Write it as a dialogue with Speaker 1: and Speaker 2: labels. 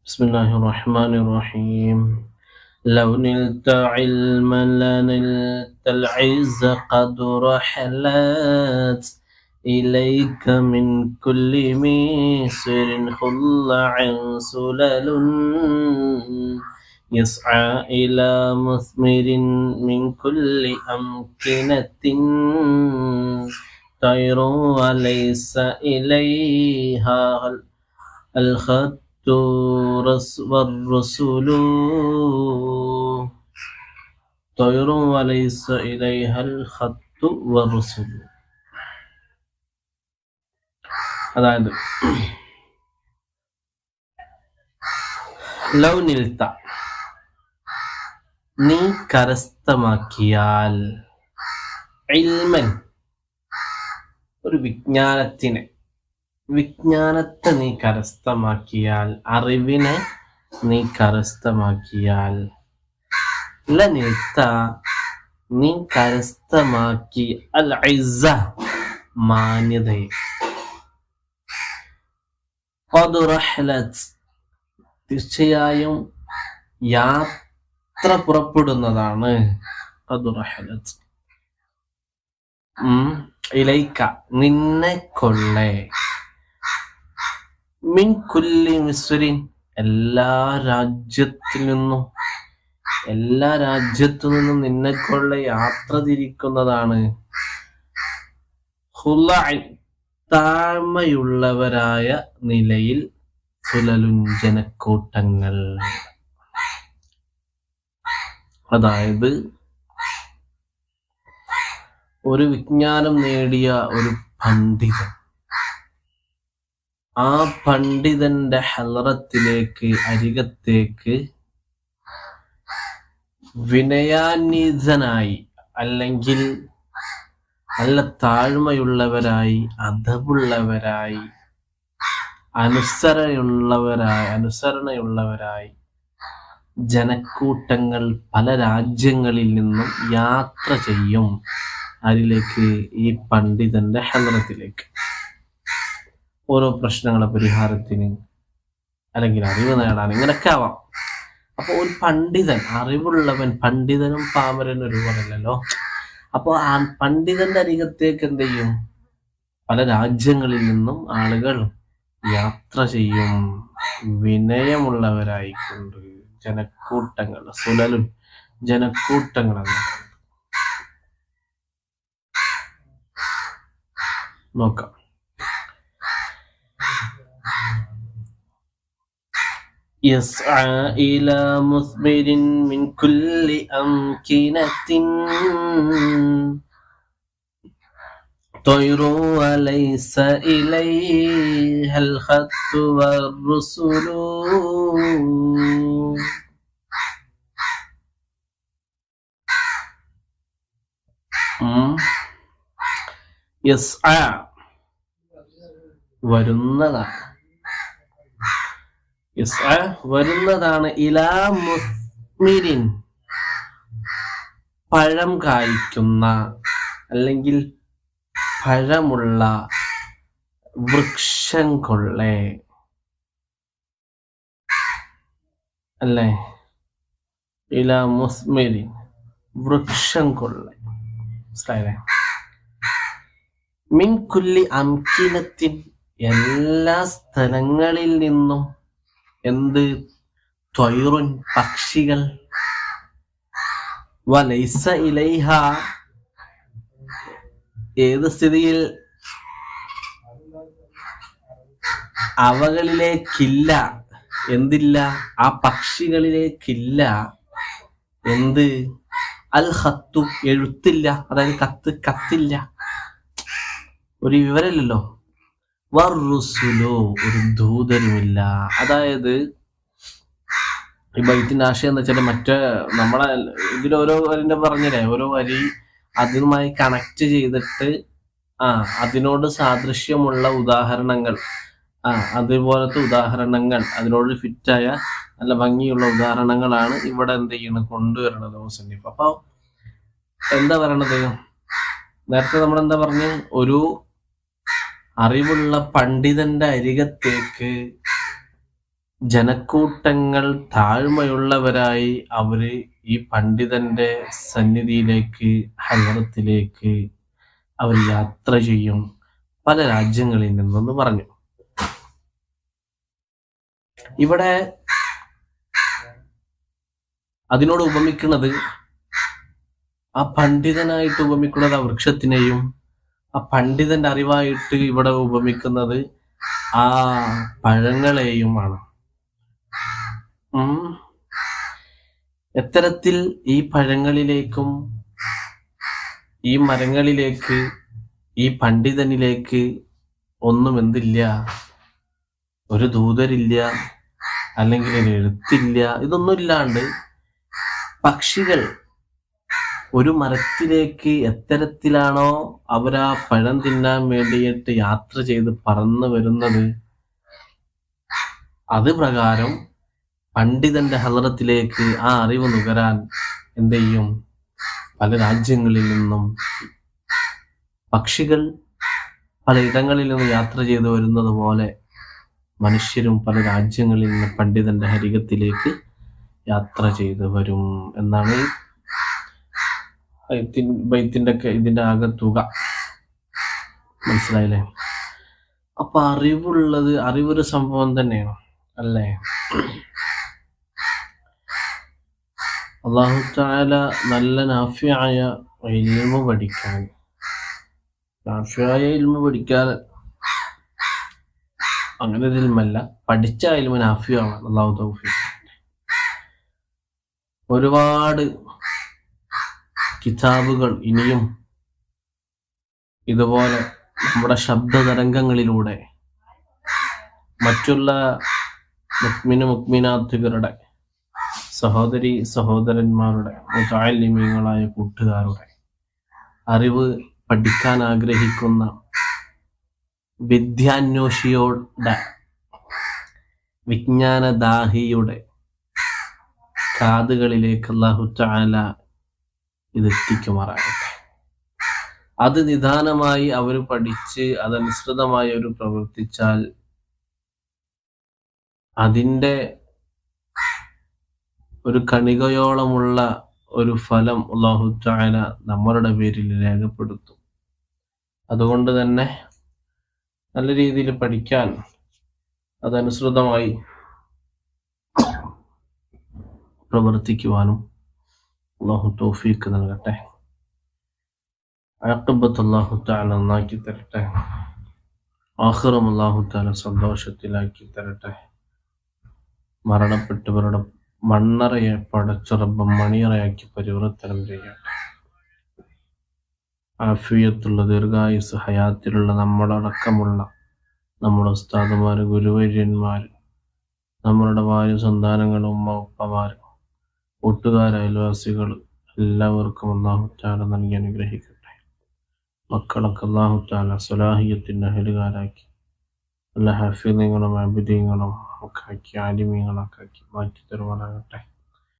Speaker 1: بسم الله الرحمن الرحيم. لو نلت علما لنلت العز قد رحلت إليك من كل ميسر خلع سلل يسعى إلى مثمر من كل أمكنة طير وليس إليها الخط والرسول طير وليس إليها الخط والرسول. അതായത് ലൗ നിൽത്ത നീ കരസ്ഥമാക്കിയാൽ ഇൽമൻ ഒരു വിജ്ഞാനത്തെ നീ കരസ്ഥമാക്കിയാൽ, അറിവിനെ നീ കരസ്ഥമാക്കിയാൽ, ലനിൽത്ത നീ കരസ്ഥമാക്കി അൽ ഇസ്സ മാന്യതയെ, ഖദ് റഹ്ലത് തീർച്ചയായും യാത്ര പുറപ്പെടുന്നതാണ്, ഖദ് റഹ്ലത് ഇലൈക്ക നിന്നെ കൊള്ളെ, മിൻ കുല്ലി മിസ്രിൻ എല്ലാ രാജ്യത്തു നിന്നും നിന്നെ കൊള്ള യാത്ര തിരിക്കുന്നതാണ്, ഖുലഅൻ താഴ്മയുള്ളവരായ നിലയിൽ, സുലലുൻ ജനക്കൂട്ടങ്ങൾ. അതായത് ഒരു വിജ്ഞാനം നേടിയ ഒരു പണ്ഡിതൻ, ആ പണ്ഡിതന്റെ ഹലറത്തിലേക്ക്, അരികത്തേക്ക് വിനയാന്വിതനായി, അല്ലെങ്കിൽ നല്ല താഴ്മയുള്ളവരായി, അദബുള്ളവരായി, അനുസരണയുള്ളവരായി ജനക്കൂട്ടങ്ങൾ പല രാജ്യങ്ങളിൽ നിന്നും യാത്ര ചെയ്യും. അതിലേക്ക് ഈ പണ്ഡിതന്റെ ഹലറത്തിലേക്ക് ഓരോ പ്രശ്നങ്ങളെ പരിഹാരത്തിന്, അല്ലെങ്കിൽ അറിവ് നേടാൻ, ഇങ്ങനൊക്കെ ആവാം. അപ്പൊ ഒരു പണ്ഡിതൻ, അറിവുള്ളവൻ, പണ്ഡിതനും പാമരനും ഒരുപോലല്ലോ. അപ്പൊ ആ പണ്ഡിതന്റെ അരികത്തേക്ക് എന്ത് ചെയ്യും? പല രാജ്യങ്ങളിൽ നിന്നും ആളുകൾ യാത്ര ചെയ്യും, വിനയമുള്ളവരായിക്കൊണ്ട്. ജനക്കൂട്ടങ്ങൾ, സുലലും ജനക്കൂട്ടങ്ങൾ എന്ന് നോക്കാം. يسعى إلى مثمر من كل أمكنة طير وليس إليها الخط والرسل يسعى വരുന്നതാണ് ഇലാ മുസ്മിരിൻ പഴം കായ്ക്കുന്ന, അല്ലെങ്കിൽ പഴമുള്ള വൃക്ഷം കൊള്ളെ, അല്ലേ? ഇലാ മുസ്മിരിൻ വൃക്ഷം കൊള്ളെ, മനസ്സിലായില്ലേ? മിൻ കുല്ലി അംകിനത്തിൻ എല്ലാ സ്ഥലങ്ങളിൽ നിന്നും, എന്ത്? ത്വയ്റുൻ പക്ഷികൾ, വലൈസ ഇലൈഹ ഏത് സ്ഥിതിയിൽ? അവകളിലേക്കില്ല, എന്തില്ല? ആ പക്ഷികളിലേക്കില്ല എന്ത്? അൽ ഖത്തു എഴുത്തില്ല, അതായത് കത്തില്ല, ഒരു വിവരമില്ലല്ലോ. വറുസുലു ഒരു ദൂതരുമില്ല. അതായത് ഈ ബൈത്തിന്റെ ആശയം എന്താ വെച്ചാൽ, മറ്റേ നമ്മളെ ഇതിലോരോ വരിന്റെ പറഞ്ഞില്ലേ, ഓരോ വരി അതുമായി കണക്ട് ചെയ്തിട്ട് അതിനോട് സാദൃശ്യമുള്ള ഉദാഹരണങ്ങൾ, അതുപോലത്തെ ഉദാഹരണങ്ങൾ, അതിനോട് ഫിറ്റായ നല്ല ഭംഗിയുള്ള ഉദാഹരണങ്ങളാണ് ഇവിടെ എന്ത് ചെയ്യണം, കൊണ്ടുവരണത് മുസന്നിഫ്. അപ്പൊ എന്താ പറയണത്? നേരത്തെ നമ്മളെന്താ പറഞ്ഞു? ഒരു അറിവുള്ള പണ്ഡിതന്റെ അരികത്തേക്ക് ജനക്കൂട്ടങ്ങൾ താഴ്മയുള്ളവരായി അവര് ഈ പണ്ഡിതന്റെ സന്നിധിയിലേക്ക് ഹലറത്തിലേക്ക് അവർ യാത്ര ചെയ്യും പല രാജ്യങ്ങളിൽ നിന്നെന്ന് പറഞ്ഞു. ഇവിടെ അതിനോട് ഉപമിക്കുന്നത്, ആ പണ്ഡിതനായിട്ട് ഉപമിക്കുന്നത് ആ വൃക്ഷത്തിനെയും, ആ പണ്ഡിതന്റെ അറിവായിട്ട് ഇവിടെ ഉപമിക്കുന്നത് ആ പഴങ്ങളെയുമാണ്. എത്തരത്തിൽ ഈ പഴങ്ങളിലേക്കും ഈ മരങ്ങളിലേക്ക് ഈ പണ്ഡിതനിലേക്ക് ഒന്നും എന്തില്ല, ഒരു ദൂതരില്ല, അല്ലെങ്കിൽ ഒരു എഴുത്തില്ല, ഇതൊന്നും ഇല്ലാണ്ട് പക്ഷികൾ ഒരു മരത്തിലേക്ക് എത്തരത്തിലാണോ അവരാ പഴം തിന്നാൻ വേണ്ടിയിട്ട് യാത്ര ചെയ്ത് പറന്നു വരുന്നത്, അത് പ്രകാരം പണ്ഡിതന്റെ ഹലറത്തിലേക്ക് ആ അറിവ് നുകരാൻ എന്ത് ചെയ്യും, പല രാജ്യങ്ങളിൽ നിന്നും പക്ഷികൾ പല ഇടങ്ങളിൽ നിന്ന് യാത്ര ചെയ്ത് വരുന്നത് പോലെ മനുഷ്യരും പല രാജ്യങ്ങളിൽ നിന്ന് പണ്ഡിതന്റെ അരികത്തിലേക്ക് യാത്ര ചെയ്ത് വരും എന്നാണ് ബൈത്തിന്റെ ഒക്കെ ഇതിന്റെ ആകെ തുക. മനസ്സിലായില്ലേ? അപ്പൊ അറിവൊരു സംഭവം തന്നെയാണ് അല്ലേ? അല്ലാഹു തആല നല്ല നാഫിയായ ഇൽമു പഠിക്കാൻ, നാഫിയായ ഇൽമു പഠിക്കാൻ അങ്ങനെ ഒരു ഇൽമല്ല, പഠിച്ച ഇൽമു നാഫിയാണ്. അല്ലാഹു തൗഫീഖ്. ഒരുപാട് കിതാബുകൾ ഇനിയും ഇതുപോലെ നമ്മുടെ ശബ്ദതരംഗങ്ങളിലൂടെ മറ്റുള്ള മുഅ്മിനാത്തുകളുടെ സഹോദരി സഹോദരന്മാരുടെ മുതഅല്ലിമീങ്ങളായ കൂട്ടുകാരുടെ അറിവ് പഠിക്കാൻ ആഗ്രഹിക്കുന്ന വിദ്യാന്വേഷിയുടെ വിജ്ഞാനദാഹിയുടെ കാതുകളിലേക്ക് അല്ലാഹു തആല ഇതെത്തിക്കുമാറാകട്ടെ. അത് നിദാനമായി അവർ പഠിച്ച് അതനുസൃതമായി അവർ പ്രവർത്തിച്ചാൽ അതിൻ്റെ ഒരു കണികയോളമുള്ള ഒരു ഫലം അല്ലാഹു തആല നമ്മളുടെ പേരിൽ രേഖപ്പെടുത്തും. അതുകൊണ്ട് തന്നെ നല്ല രീതിയിൽ പഠിക്കാൻ അതനുസൃതമായി പ്രവർത്തിക്കുവാനും അല്ലാഹു തൗഫീഖ് നൽകട്ടെ. ആഖിബത്ത് അല്ലാഹു തആല നന്നാക്കി തരട്ടെ. ആഖിറം അല്ലാഹു തആല സന്തോഷത്തിലാക്കി തരട്ടെ. മരണപ്പെട്ടവരുടെ മണ്ണറയെ പടച്ച റബ്ബ് മണിയറയാക്കി പരിവർത്തനം ചെയ്യട്ടെ. ആഫിയത്തുള്ള ദീർഘായുസ് ഹയാത്തിലുള്ള നമ്മളടക്കമുള്ള നമ്മുടെ ഉസ്താദുമാർ, ഗുരുവര്യന്മാർ, നമ്മളുടെ ഭാര്യ സന്താനങ്ങൾ, ഉമ്മ ഉപ്പമാർ, കൂട്ടുകാർ, അയൽവാസികൾ എല്ലാവർക്കും അല്ലാഹു തആല നൽകി അനുഗ്രഹിക്കട്ടെ. മക്കളൊക്കെ അല്ലാഹു തആല സ്വലാഹിയത്തിൻ്റെ അഹലുകാരാക്കി നല്ല ഹാഫിളീങ്ങളും അബിദീങ്ങളും ഒക്കെ ആക്കി ആലിമീങ്ങളൊക്കെ ആക്കി മാറ്റി തരുവാനാകട്ടെ.